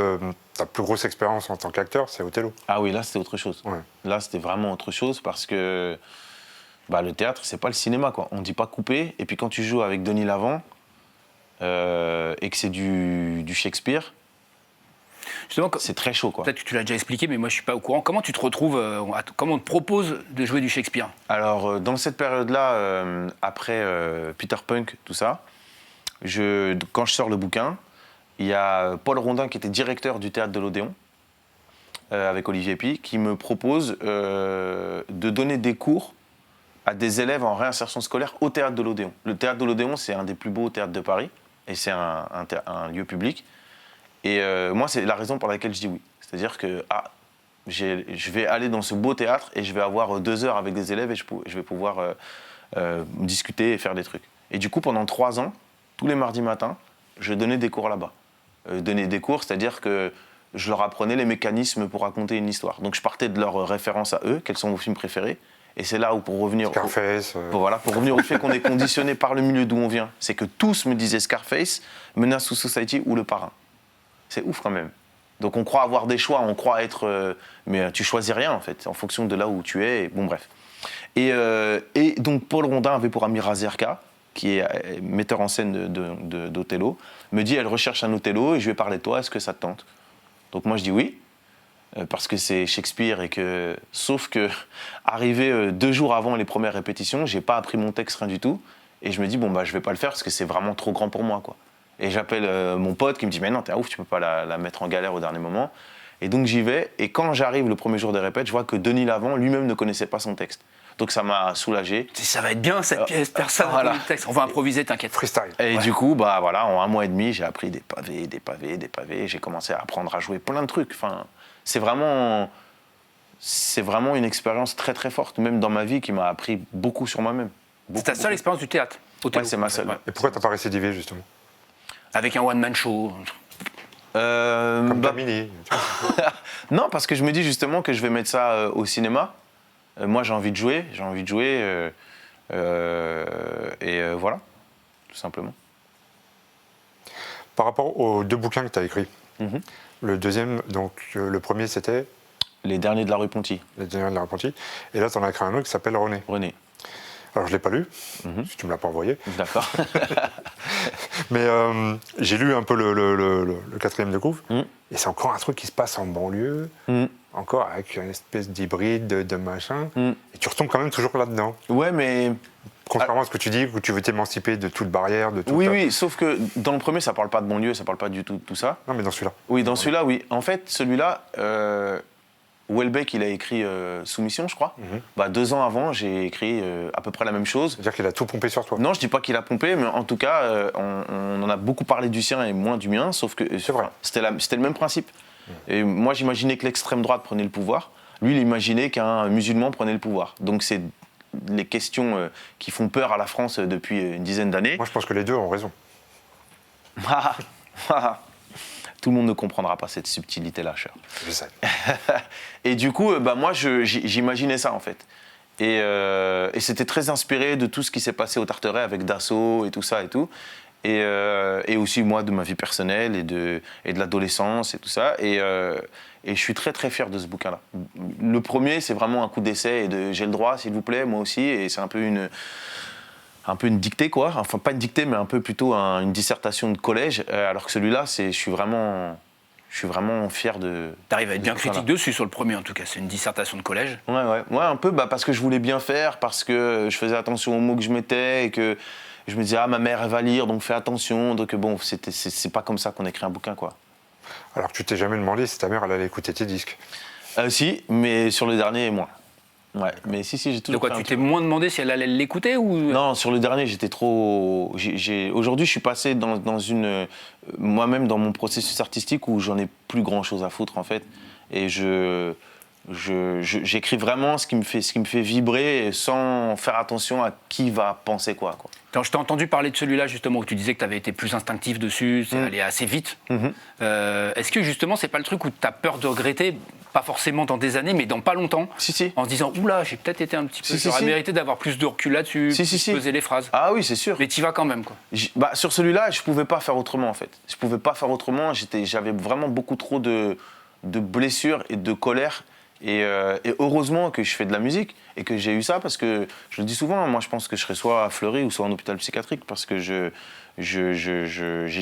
ta plus grosse expérience en tant qu'acteur, c'est Othello. Ah oui, là c'était autre chose. Ouais. Là c'était vraiment autre chose parce que le théâtre, c'est pas le cinéma, quoi. On dit pas couper. Et puis quand tu joues avec Denis Lavant et que c'est du Shakespeare, Justement, C'est très chaud, quoi. peut-être que tu l'as déjà expliqué, mais moi je suis pas au courant. Comment tu te retrouves, comment on te propose de jouer du Shakespeare? Alors, dans cette période-là, après Peter Punk, tout ça, quand je sors le bouquin, il y a Paul Rondin, qui était directeur du théâtre de l'Odéon, avec Olivier Py, qui me propose de donner des cours à des élèves en réinsertion scolaire au théâtre de l'Odéon. Le théâtre de l'Odéon, c'est un des plus beaux théâtres de Paris, et c'est un lieu public. Et moi, c'est la raison pour laquelle je dis oui. C'est-à-dire que je vais aller dans ce beau théâtre et je vais avoir 2 heures avec des élèves et je vais pouvoir discuter et faire des trucs. Et du coup, pendant 3 ans, tous les mardis matins, je donnais des cours là-bas. Donner des cours, c'est-à-dire que je leur apprenais les mécanismes pour raconter une histoire. Donc je partais de leurs références à eux, quels sont vos films préférés. Et c'est là où, pour revenir Scarface. pour revenir au fait qu'on est conditionné par le milieu d'où on vient, c'est que tous me disaient Scarface, Menace to Society ou Le Parrain. C'est ouf quand même. Donc on croit avoir des choix, on croit être... mais tu choisis rien en fait, en fonction de là où tu es. Bon bref. Et donc Paul Rondin avait pour ami Razerka, qui est metteur en scène d'Othello, me dit elle recherche un Othello et je vais parler de toi, est-ce que ça te tente? Donc moi je dis oui. Parce que c'est Shakespeare et que... Sauf que, arrivé 2 jours avant les premières répétitions, j'ai pas appris mon texte, rien du tout. Et je me dis, bon, bah, je vais pas le faire parce que c'est vraiment trop grand pour moi, quoi. Et j'appelle mon pote qui me dit, mais non, t'es ouf, tu peux pas la mettre en galère au dernier moment. Et donc j'y vais. Et quand j'arrive le premier jour des répètes, je vois que Denis Lavant lui-même ne connaissait pas son texte. Donc ça m'a soulagé. Ça va être bien cette pièce, personne voilà. n'a le texte. On va improviser, t'inquiète. Freestyle. Et du coup, bah voilà, en 1 mois et demi, j'ai appris des pavés, des pavés, des pavés. J'ai commencé à apprendre à jouer plein de trucs. Enfin, c'est vraiment une expérience très très forte, même dans ma vie, qui m'a appris beaucoup sur moi-même. C'est ta seule expérience du théâtre, Othello? Ouais, c'est ma seule. Et pourquoi t'as pas récidivé, justement? Avec un one-man show. Comme Bah, Tamini. non, parce que je me dis justement que je vais mettre ça au cinéma. Moi, j'ai envie de jouer, voilà, tout simplement. Par rapport aux 2 bouquins que tu as écrits, Mhm. le deuxième, donc le premier c'était Les derniers de la rue Ponty, Les Derniers de la Repentie, et là tu en as écrit un autre qui s'appelle René. René. Alors je ne l'ai pas lu, si tu me l'as pas envoyé, D'accord. mais j'ai lu un peu le 4e de couvre, Mhm. et c'est encore un truc qui se passe en banlieue, Mhm. encore avec une espèce d'hybride, de machin, Mhm. et tu retombes quand même toujours là-dedans. Ouais, mais... Contrairement à ce que tu dis, où tu veux t'émanciper de toute barrière, de tout. Oui, sauf que dans le premier, ça parle pas de banlieue, ça parle pas du tout de tout ça. Non, mais dans celui-là. Oui, dans celui-là, oui. En fait, celui-là, Houellebecq, il a écrit Soumission, je crois. Bah, 2 ans avant, j'ai écrit à peu près la même chose. C'est-à-dire qu'il a tout pompé sur toi. Non, je dis pas qu'il a pompé, mais en tout cas, on en a beaucoup parlé du sien et moins du mien, sauf que vrai. c'était le même principe. Et moi, j'imaginais que l'extrême droite prenait le pouvoir. Lui, il imaginait qu'un musulman prenait le pouvoir. Donc, c'est les questions qui font peur à la France depuis une dizaine d'années. Moi, je pense que les deux ont raison. Tout le monde ne comprendra pas cette subtilité-là, cher. Je sais. Et du coup, bah, moi, j'imaginais ça, en fait. Et c'était très inspiré de tout ce qui s'est passé au Tarteret avec Dassault et tout ça et tout. Et aussi, moi, de ma vie personnelle et de l'adolescence et tout ça. Et je suis très, très fier de ce bouquin-là. Le premier, c'est vraiment un coup d'essai et de « j'ai le droit, s'il vous plaît, moi aussi ». Et c'est un peu une dictée, quoi. Enfin, pas une dictée, mais un peu plutôt une dissertation de collège. Alors que celui-là, je suis vraiment fier de... T'arrives à être bien Voilà. critique dessus sur le premier en tout cas, c'est une dissertation de collège. Ouais, un peu, bah, parce que je voulais bien faire, parce que je faisais attention aux mots que je mettais et que je me disais, ah, ma mère, elle va lire, donc fais attention. Donc bon, c'est pas comme ça qu'on écrit un bouquin, quoi. Alors tu t'es jamais demandé si ta mère elle allait écouter tes disques. Si, mais sur le dernier, moins. Ouais, mais si, j'ai De toujours quoi fait un tu t'es truc. moins demandé si elle allait l'écouter ou... Non, sur le dernier, j'étais trop... Aujourd'hui, je suis passé dans une... Moi-même, dans mon processus artistique où j'en ai plus grand-chose à foutre, en fait. Et j'écris vraiment ce qui me fait vibrer sans faire attention à qui va penser quoi. Attends, je t'ai entendu parler de celui-là justement où tu disais que tu avais été plus instinctif dessus, c'est allé assez vite. Est-ce que justement c'est pas le truc où tu as peur de regretter, pas forcément dans des années, mais dans pas longtemps, Si. en se disant oula, j'ai peut-être été un petit peu, Si, j'aurais si. mérité d'avoir plus de recul là-dessus, Si. peser les phrases. Ah oui, c'est sûr. Mais t'y vas quand même quoi. Sur celui-là, je pouvais pas faire autrement, en fait. J'avais vraiment beaucoup trop de blessures et de colère Et heureusement que je fais de la musique et que j'ai eu ça, parce que je le dis souvent, moi je pense que je serais soit à Fleury ou soit en hôpital psychiatrique, parce que j'ai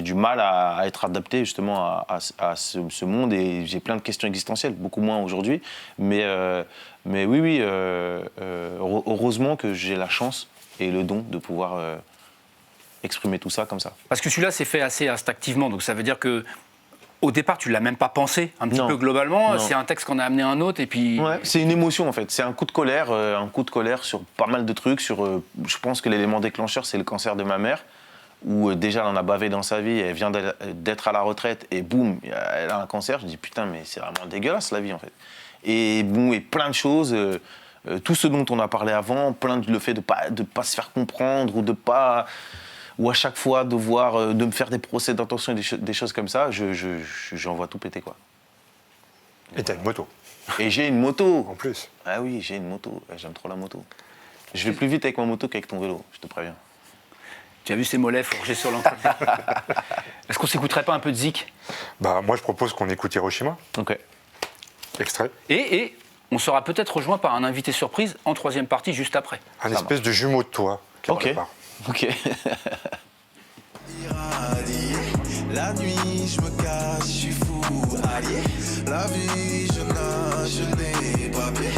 du mal à être adapté justement à ce monde, et j'ai plein de questions existentielles, beaucoup moins aujourd'hui. Mais oui, heureusement que j'ai la chance et le don de pouvoir exprimer tout ça comme ça. Parce que celui-là s'est fait assez instinctivement, donc ça veut dire que au départ, tu ne l'as même pas pensé un petit Non. peu globalement. Non. C'est un texte qu'on a amené un autre et puis. Ouais, c'est une émotion en fait, c'est un coup de colère sur pas mal de trucs. Je pense que l'élément déclencheur, c'est le cancer de ma mère, où déjà elle en a bavé dans sa vie, elle vient d'être à la retraite et boum, elle a un cancer. Je dis putain, mais c'est vraiment dégueulasse la vie en fait. Et bon, et plein de choses, tout ce dont on a parlé avant, le fait de pas se faire comprendre ou à chaque fois de me faire des procès d'intention et des choses comme ça, j'en vois tout péter quoi. Et t'as une moto, Et j'ai une moto. en plus. Ah oui, j'ai une moto. J'aime trop la moto. Je vais plus vite avec ma moto qu'avec ton vélo, je te préviens. Tu as vu ces mollets forgés sur l'entretien. Est-ce qu'on s'écouterait pas un peu de Zik? Bah, moi, je propose qu'on écoute Hiroshima, Ok. extrait. Et on sera peut-être rejoint par un invité surprise en troisième partie juste après. Un espèce de jumeau de toi qui Ok. prépare. Ok. La nuit, je me cache, je suis fou, allié. La vie, je nage, je n'ai pas pied.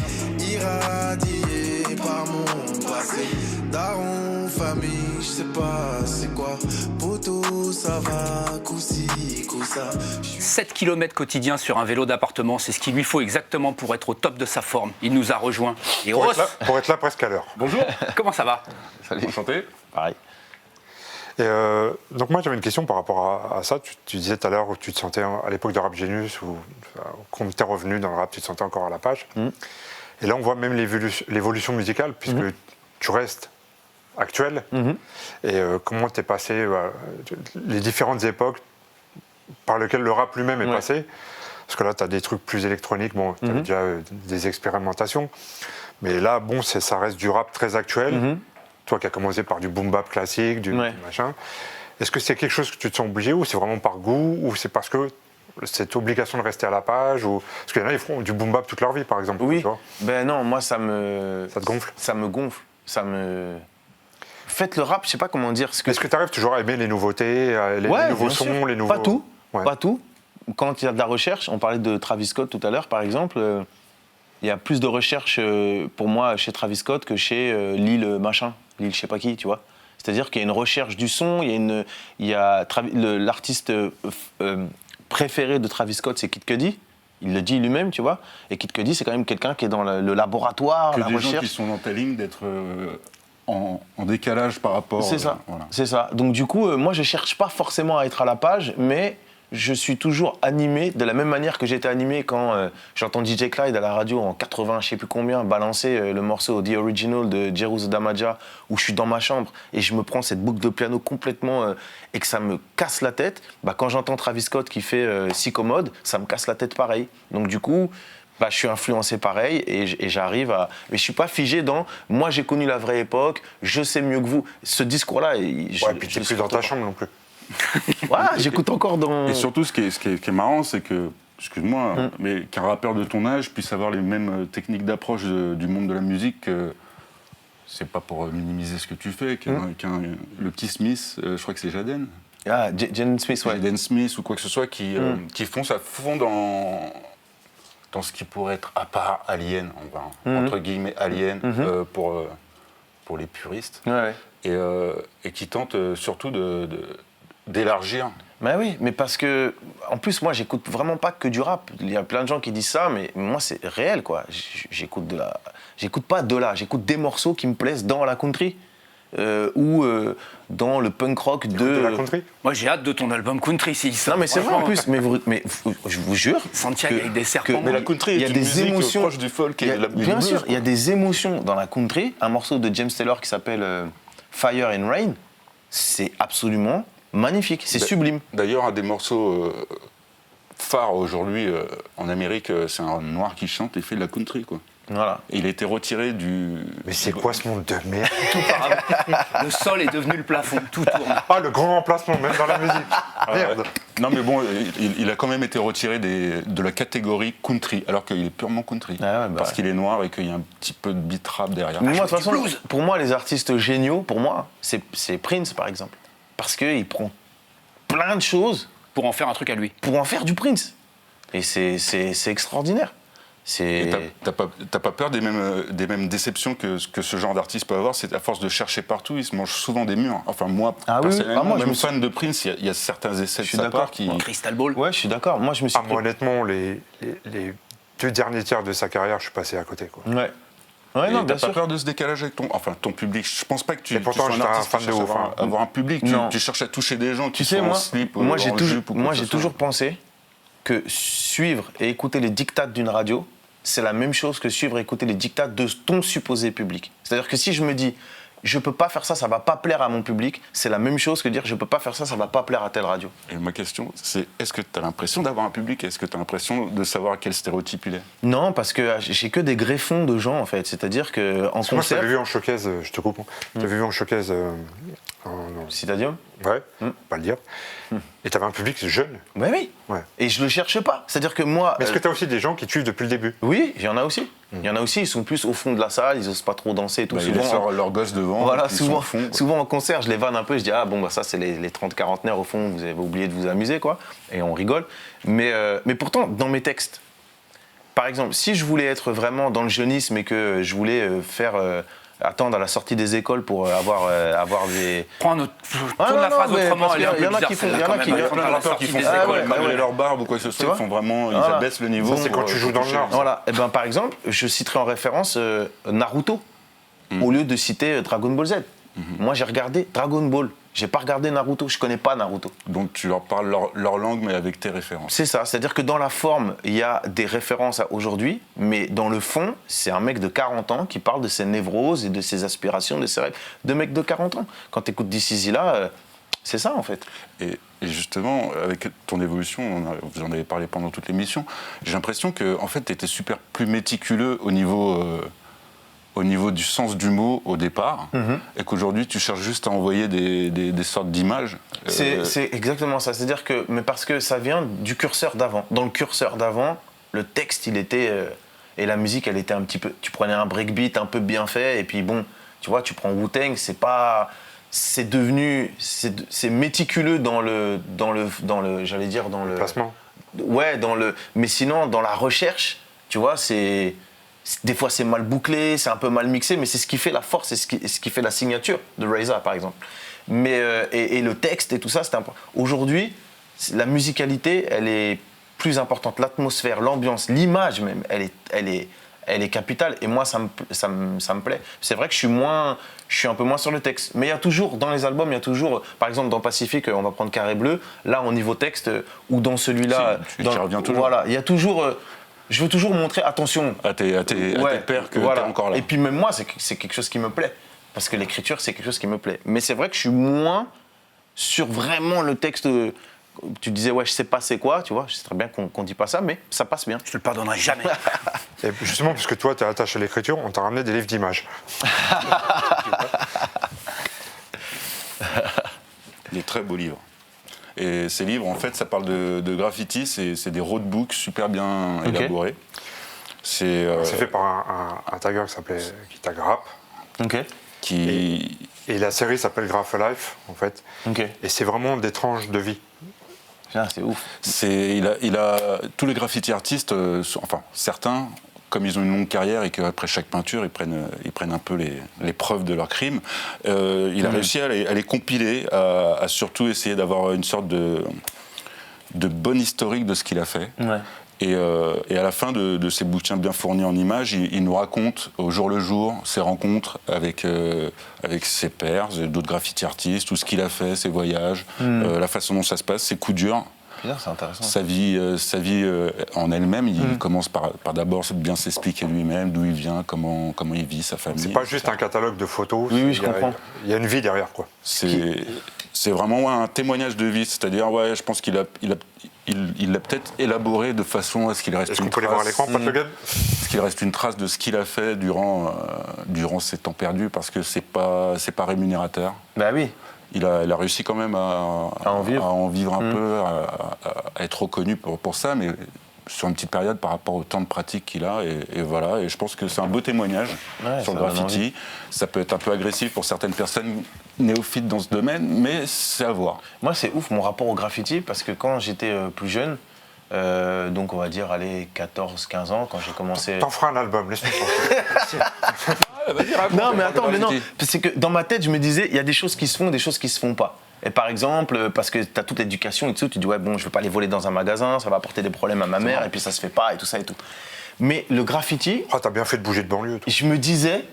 Irradié par mon passé. Daron, famille, je sais pas c'est quoi. Poteau, ça va, coup-ci, coup-ça. 7 km quotidiens sur un vélo d'appartement, c'est ce qu'il lui faut exactement pour être au top de sa forme. Il nous a rejoint. Et Pour Ross, être là presque à l'heure. Bonjour, comment ça va? Salut. enchanté. Pareil. Et donc moi j'avais une question par rapport à ça. Tu disais tout à l'heure où tu te sentais à l'époque de Rap Genius, ou quand tu es revenu dans le rap, tu te sentais encore à la page. Et là on voit même l'évolution musicale, puisque tu restes actuel. Et comment tu es passé les différentes époques par lesquelles le rap lui-même est passé. Parce que là tu as des trucs plus électroniques, bon, tu as déjà des expérimentations. Mais là, bon, ça reste du rap très actuel. Toi qui as commencé par du boom bap classique, du machin. Est-ce que c'est quelque chose que tu te sens obligé, ou c'est vraiment par goût, ou c'est parce que cette obligation de rester à la page, ou... Parce qu'il y en a, ils font du boom bap toute leur vie, par exemple. Oui. Tu vois. Ben non, moi ça te gonfle? Ça me gonfle. Faites le rap, je sais pas comment dire. Est-ce que tu arrives toujours à aimer les nouveautés, les nouveaux bien sons, sûr. les nouveaux... Pas tout. Ouais. Pas tout. Quand il y a de la recherche, on parlait de Travis Scott tout à l'heure, par exemple. Il y a plus de recherche pour moi chez Travis Scott que chez Lil machin, Lil je sais pas qui, tu vois. C'est-à-dire qu'il y a une recherche du son, l'artiste préféré de Travis Scott, c'est Kid Cudi. Il le dit lui-même, tu vois. Et Kid Cudi, c'est quand même quelqu'un qui est dans le laboratoire, Que la des recherche. gens qui sont dans ta ligne d'être en décalage par rapport... C'est ça, voilà. c'est ça. Donc du coup, moi je cherche pas forcément à être à la page, mais je suis toujours animé de la même manière que j'étais animé quand j'entends DJ Clyde à la radio en 80, je sais plus combien, balancer le morceau The Original de Jerusalem Damaja, où je suis dans ma chambre et je me prends cette boucle de piano complètement et que ça me casse la tête. Bah, quand j'entends Travis Scott qui fait Psychomode, ça me casse la tête pareil. Donc du coup, bah, je suis influencé pareil et j'arrive à... Mais je suis pas figé dans « moi j'ai connu la vraie époque, je sais mieux que vous ». Ce discours-là... Ouais, puis tu n'es plus dans ta chambre non plus. Ouais, j'écoute encore dans... Et surtout, ce qui est marrant, c'est que, excuse-moi, mais qu'un rappeur de ton âge puisse avoir les mêmes techniques d'approche du monde de la musique, c'est pas pour minimiser ce que tu fais, le petit Smith, je crois que c'est Jaden. Ah, Jaden Smith, ouais. Jaden Smith ou quoi que ce soit, qui font ça fond dans ce qui pourrait être à part Alien, entre guillemets Alien, pour les puristes, Ouais. et qui tentent surtout d'élargir. Bah oui, mais parce que, en plus, moi, j'écoute vraiment pas que du rap. Il y a plein de gens qui disent ça, mais moi, c'est réel, quoi. J'écoute pas de là, j'écoute des morceaux qui me plaisent dans la country. Ou dans le punk rock De la country. Moi, j'ai hâte de ton album country, si ça. Non, mais c'est vrai en plus, mais je vous jure. Santiago avec des serpents. Mais la country il y a est une des musique émotions proche du folk et de la bien blues, sûr, quoi. il y a des émotions dans la country. Un morceau de James Taylor qui s'appelle Fire and Rain, c'est absolument magnifique, c'est sublime. D'ailleurs, un des morceaux phares aujourd'hui en Amérique, c'est un noir qui chante et fait de la country, quoi. Voilà. Et il a été retiré du... Mais c'est quoi ce monde de merde? Le sol est devenu le plafond, tout tourne. Ah, le grand remplacement, même dans la musique. Merde. Non mais bon, il a quand même été retiré de la catégorie country, alors qu'il est purement country. Ah ouais, bah parce ouais. qu'il est noir et qu'il y a un petit peu de beat rap derrière. Mais moi, de toute façon, blues. pour moi, les artistes géniaux, pour moi, c'est Prince, par exemple. Parce qu'il prend plein de choses Pour en faire un truc à lui. pour en faire du Prince. Et c'est extraordinaire. Et t'as pas peur des mêmes déceptions que ce genre d'artiste peut avoir? C'est à force de chercher partout, il se mange souvent des murs. Enfin moi, Ah oui, personnellement, moi, je même me fan de Prince, il y a certains essais de suis sa d'accord. part qui... Crystal Ball. Ouais, je suis d'accord. Moi, je me suis Ah, moi, honnêtement, les 2 derniers tiers de sa carrière, je suis passé à côté, quoi. Ouais. Ouais, Et non, t'as bien pas sûr. peur de ce décalage avec ton public? Je pense pas que tu Et pourtant, sois j'étais un artiste fan qui de cherche ouf, à hein. avoir un public. Non. Tu cherches à toucher des gens qui Tu sais, sont en moi, slip, moi, j'ai en toujours, jupe ou quoi moi, que ce j'ai soit. toujours pensé que suivre et écouter les dictats d'une radio, c'est la même chose que suivre et écouter les dictats de ton supposé public. C'est-à-dire que si je me dis, je peux pas faire ça, ça va pas plaire à mon public, c'est la même chose que dire, je peux pas faire ça, ça va pas plaire à telle radio. Et ma question, c'est est-ce que tu as l'impression d'avoir un public? Est-ce que tu as l'impression de savoir à quel stéréotype il est? Non, parce que j'ai que des greffons de gens, en fait. C'est-à-dire qu'en Moi, je concert... t'avais vu en showcase, je te coupe, je t'avais vu en showcase, Citadium. ouais, pas le dire, et t'avais un public jeune. Ouais, oui. Ouais. Et je le cherche pas. C'est-à-dire que moi... Mais est-ce que t'as aussi des gens qui te suivent depuis le début? Oui, il y en a aussi. Il y en a aussi, ils sont plus au fond de la salle, ils osent pas trop danser et tout. Bah, ils souvent, laissent leur gosse devant, voilà, ils sont souvent, au fond, quoi. souvent en concert, je les vanne un peu, je dis ah bon bah ça c'est les 30-40naires au fond, vous avez oublié de vous amuser quoi, et on rigole. Mais pourtant dans mes textes, par exemple, si je voulais être vraiment dans le jeunisme et que je voulais attendre à la sortie des écoles pour avoir des... Prends un autre. Ah, Tourne non, la phrase non, mais autrement, parce elle est un qu'il y peu en a bizarre, qui font- celle-là, il y en a quand qui- même. il y a plein de rappeurs qui font des ça, écoles. ouais, malgré ouais. leur barbe ou quoi que ce soit, vois ils font vraiment, ils Voilà. abaissent le niveau. Ça, c'est quand tu joues dans le Nord. Voilà, et ben par exemple, je citerai en référence Naruto, au lieu de citer Dragon Ball Z. Moi j'ai regardé Dragon Ball, j'ai pas regardé Naruto, je connais pas Naruto. Donc tu leur parles leur langue, mais avec tes références. C'est ça, c'est-à-dire que dans la forme, il y a des références à aujourd'hui, mais dans le fond, c'est un mec de 40 ans qui parle de ses névroses et de ses aspirations, de ses rêves. De mec de 40 ans. Quand tu écoutes This Is Là, c'est ça en fait. Et justement, avec ton évolution, vous en avez parlé pendant toute l'émission, j'ai l'impression que en fait, tu étais super plus méticuleux au niveau du sens du mot au départ, et qu'aujourd'hui tu cherches juste à envoyer des sortes d'images. C'est exactement ça, c'est-à-dire que, mais parce que ça vient du curseur d'avant. Dans le curseur d'avant, le texte, il était, et la musique, elle était un petit peu, tu prenais un breakbeat un peu bien fait, et puis bon, tu vois, tu prends Wu-Tang, c'est pas, c'est devenu, c'est méticuleux dans le, j'allais dire dans le Placement. Ouais, mais sinon dans la recherche, tu vois, des fois c'est mal bouclé, c'est un peu mal mixé, mais c'est ce qui fait la force, c'est ce qui fait la signature de RZA par exemple. Mais et le texte et tout ça, c'est important. Aujourd'hui, la musicalité, elle est plus importante, l'atmosphère, l'ambiance, l'image même, elle est capitale. Et moi, ça me plaît. C'est vrai que je suis un peu moins sur le texte. Mais il y a toujours, dans les albums, il y a toujours, par exemple dans Pacifique, on va prendre Carré Bleu, là au niveau texte, ou dans celui-là, Si, tu y reviens toujours. Voilà, il y a toujours. Je veux toujours montrer, attention. à tes pairs que voilà. t'es encore là. Et puis même moi, c'est quelque chose qui me plaît. Parce que l'écriture, c'est quelque chose qui me plaît. Mais c'est vrai que je suis moins sur vraiment le texte. Tu disais, ouais, je sais pas c'est quoi, tu vois. Je sais très bien qu'on dit pas ça, mais ça passe bien. Je te le pardonnerai jamais. Et justement, puisque toi, t'es attaché à l'écriture, on t'a ramené des livres d'images. Des très beaux livres. Et ces livres, en fait, ça parle de graffiti, c'est des roadbooks super bien élaborés. C'est C'est fait par un tagger qui tag rap. Ok. Et la série s'appelle Graph Life, en fait. Ok. Et c'est vraiment des tranches de vie. Putain, c'est ouf. il a tous les graffiti artistes, enfin certains, comme ils ont une longue carrière et qu'après chaque peinture, ils prennent un peu les preuves de leur crime, il a réussi à les compiler, à surtout essayer d'avoir une sorte de bonne historique de ce qu'il a fait. Ouais. Et à la fin de ces bouquins bien fournis en images, il nous raconte au jour le jour ses rencontres avec ses pairs, d'autres graffiti artistes, tout ce qu'il a fait, ses voyages, la façon dont ça se passe, ses coups durs. Putain, c'est intéressant. Sa vie en elle-même, il commence par d'abord bien s'expliquer lui-même, d'où il vient, comment il vit, sa famille. C'est pas juste un catalogue de photos. Oui, je il y a- comprends. Il y a une vie derrière, quoi. C'est vraiment un témoignage de vie, c'est-à-dire, je pense qu'il l'a peut-être élaboré de façon à ce qu'il reste Est-ce une qu'on peut les voir à trace. l'écran, Pat Le Guen Ce qu'il reste une trace de ce qu'il a fait durant ses temps perdus, parce que c'est pas rémunérateur. Bah oui. Il a réussi quand même à en vivre un peu, à être reconnu pour ça, mais sur une petite période par rapport au temps de pratique qu'il a. Et voilà, et je pense que c'est un beau témoignage sur le graffiti. Ça peut être un peu agressif pour certaines personnes néophytes dans ce domaine, mais c'est à voir. Moi, c'est ouf mon rapport au graffiti, parce que quand j'étais plus jeune, donc on va dire, allez, 14-15 ans, quand j'ai commencé... T'en feras un album, laisse-moi penser. Non, mais attends, mais non, c'est que dans ma tête, je me disais, il y a des choses qui se font, des choses qui se font pas. Et par exemple, parce que tu as toute l'éducation et tout, tu dis, ouais, bon, je vais pas les voler dans un magasin, ça va apporter des problèmes à ma mère, et puis ça se fait pas, et tout ça et tout. Mais le graffiti... Ah, t'as bien fait de bouger de banlieue, toi. Je me disais,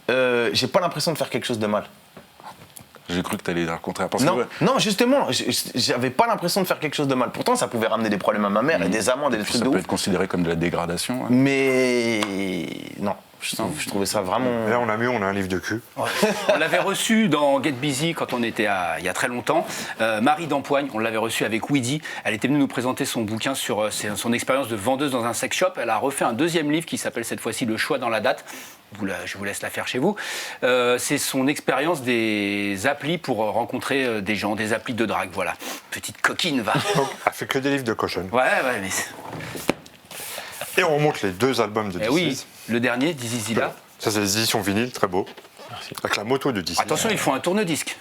j'ai pas l'impression de faire quelque chose de mal. J'ai cru que t'allais dire le contraire. Parce Non, que, ouais, non, justement, j'avais pas l'impression de faire quelque chose de mal. Pourtant, ça pouvait ramener des problèmes à ma mère et des amendes et des puis trucs ça de peut ouf. être considéré comme de la dégradation. Ouais. Mais non, je trouvais ça vraiment... Et là, on a un livre de cul. Ouais. On l'avait reçu dans Get Busy quand on était il y a très longtemps. Marie d'Empoigne, on l'avait reçue avec Weedy. Elle était venue nous présenter son bouquin sur son expérience de vendeuse dans un sex shop. Elle a refait un deuxième livre qui s'appelle cette fois-ci Le choix dans la date. Je vous laisse la faire chez vous. C'est son expérience des applis pour rencontrer des gens, des applis de drague. Voilà. Petite coquine, va. Elle fait que des livres de cochonne. Ouais, mais... Et on remonte les 2 albums de Eh DC's. oui, le dernier, Dizzy Zilla. Ça, c'est les éditions vinyle, très beau. Merci. Avec la moto de DC's. Attention, ils font un tourne-disque.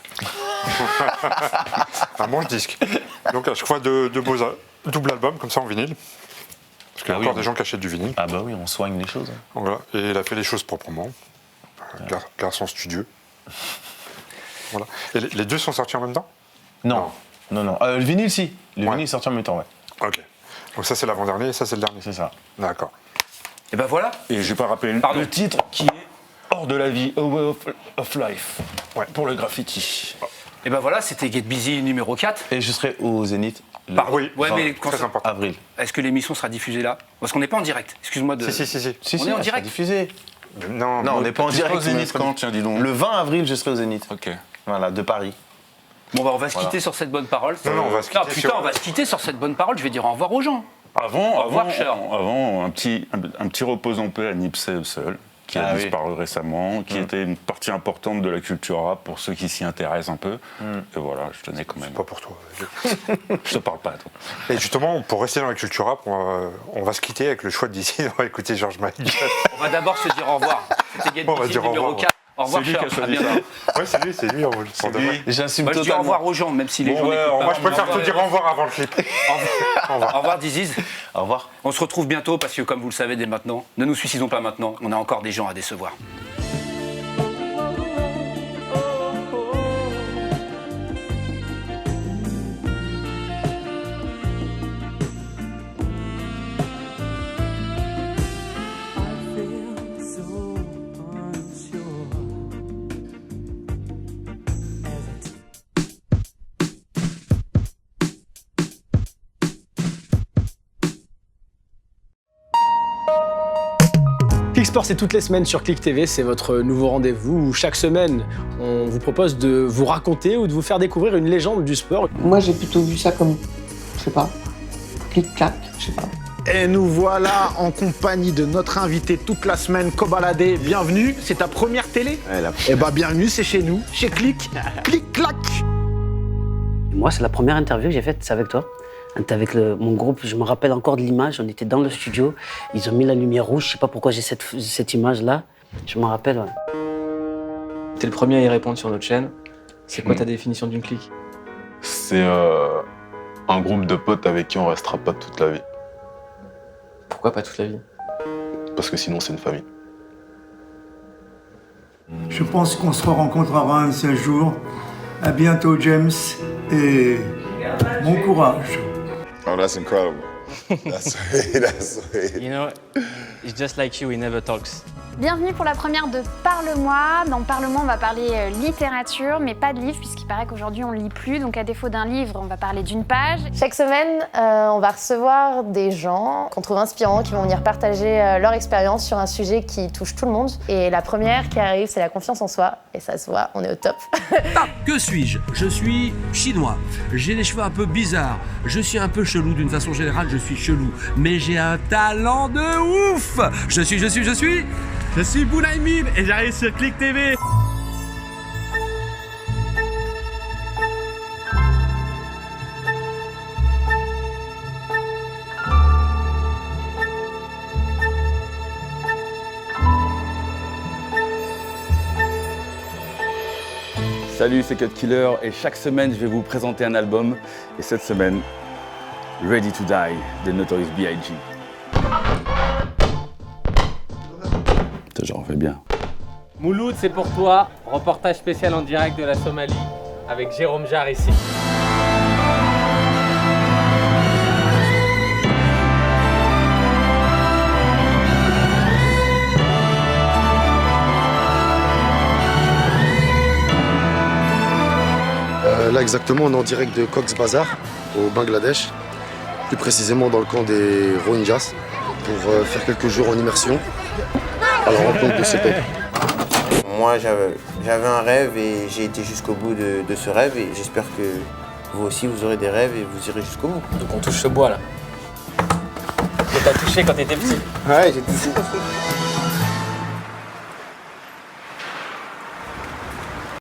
Un manche-disque. Donc, à chaque fois, double album, comme ça, en vinyle. Parce qu'il y a encore des gens qui achètent du vinyle. Ah bah oui, on soigne les choses. Voilà. Et il a fait les choses proprement. Garçon studieux. Voilà. Et les 2 sont sortis en même temps? Non. Le vinyle, si. Le vinyle est sorti en même temps, ouais. Ok. Donc ça, c'est l'avant-dernier et ça, c'est le dernier. C'est ça. D'accord. Et ben voilà. Et j'ai pas rappelé le titre qui est Hors de la vie, A Way of Life, pour le graffiti. Et ben voilà, c'était Get Busy numéro 4. Et je serai au Zénith le Oui, Ouais, mais très important. avril. est-ce que l'émission sera diffusée là? Parce qu'on n'est pas en direct. Excuse-moi de... Si. Si, On est en elle sera direct. diffusée. Non, Non, on n'est pas en Tu seras direct. au Zénith quand, tiens, dis donc. Le 20 avril, je serai au Zénith. Ok. Voilà, de Paris. Bon, bah, on va se quitter sur cette bonne parole. Non, on va se quitter putain, sur- on va se quitter sur cette bonne parole. Je vais dire au revoir aux gens. Avant, revoir, un petit repos en paix à Nipsey Hussle, qui a disparu récemment, qui était une partie importante de la culture rap pour ceux qui s'y intéressent un peu. Et voilà, je tenais quand même. Pas pour toi. Je te parle pas, toi. Et justement, pour rester dans la culture rap, on va se quitter avec le choix de d'ici. On va écouter George Michael. On va d'abord se dire au revoir. C'était Get On va Busy dire au numéro revoir, 4. Au revoir, C'est lui qui a cher. À choisi bientôt. Ouais, c'est lui. Pour de vrai. J'assume Moi, je dis au totalement. revoir aux gens, même si les gens ouais, n'écoutent pas. Moi, je préfère te dire au revoir avant le clip. Au revoir, Dizzy. Au revoir. On se retrouve bientôt parce que, comme vous le savez dès maintenant, ne nous suicidons pas maintenant. On a encore des gens à décevoir. Click Sport, c'est toutes les semaines sur Click TV, c'est votre nouveau rendez-vous où chaque semaine, on vous propose de vous raconter ou de vous faire découvrir une légende du sport. Moi, j'ai plutôt vu ça comme, je sais pas, clic-clac, je sais pas. Et nous voilà en compagnie de notre invité toute la semaine, Kobalade. Bienvenue, c'est ta première télé? Eh bah bienvenue, c'est chez nous, chez Click. Clic-clac. Moi, c'est la première interview que j'ai faite, c'est avec toi. On était avec mon groupe, je me rappelle encore de l'image, on était dans le studio, ils ont mis la lumière rouge, je sais pas pourquoi j'ai cette image-là, je me rappelle. Ouais. T'es le premier à y répondre sur notre chaîne. C'est quoi ta définition d'une clique? C'est un groupe de potes avec qui on restera pas toute la vie. Pourquoi pas toute la vie? Parce que sinon c'est une famille. Je pense qu'on se rencontrera un seul jour. À bientôt, James, et bon courage. Oh, that's incredible. That's sweet. You know, it's just like you, he never talks. Bienvenue pour la première de Parle-moi. Dans Parle-moi, on va parler littérature, mais pas de livre, puisqu'il paraît qu'aujourd'hui, on lit plus. Donc, à défaut d'un livre, on va parler d'une page. Chaque semaine, on va recevoir des gens qu'on trouve inspirants, qui vont venir partager leur expérience sur un sujet qui touche tout le monde. Et la première qui arrive, c'est la confiance en soi. Et ça se voit, on est au top. Que suis-je? Je suis chinois. J'ai des cheveux un peu bizarres. Je suis un peu chelou d'une façon générale. Je suis chelou, mais j'ai un talent de ouf. Je suis Bounaimin et j'arrive sur Click TV. Salut, c'est Cut Killer et chaque semaine je vais vous présenter un album. Et cette semaine, Ready to Die de Notorious B.I.G. J'en fais bien. Mouloud, c'est pour toi. Reportage spécial en direct de la Somalie avec Jérôme Jarre ici. Là exactement, on est en direct de Cox's Bazar au Bangladesh, plus précisément dans le camp des Rohingyas, pour faire quelques jours en immersion à la rencontre de ces peuples. Moi j'avais un rêve et j'ai été jusqu'au bout de ce rêve et j'espère que vous aussi vous aurez des rêves et vous irez jusqu'au bout. Donc on touche ce bois là. Que t'as touché quand t'étais petit. Ouais, j'ai touché.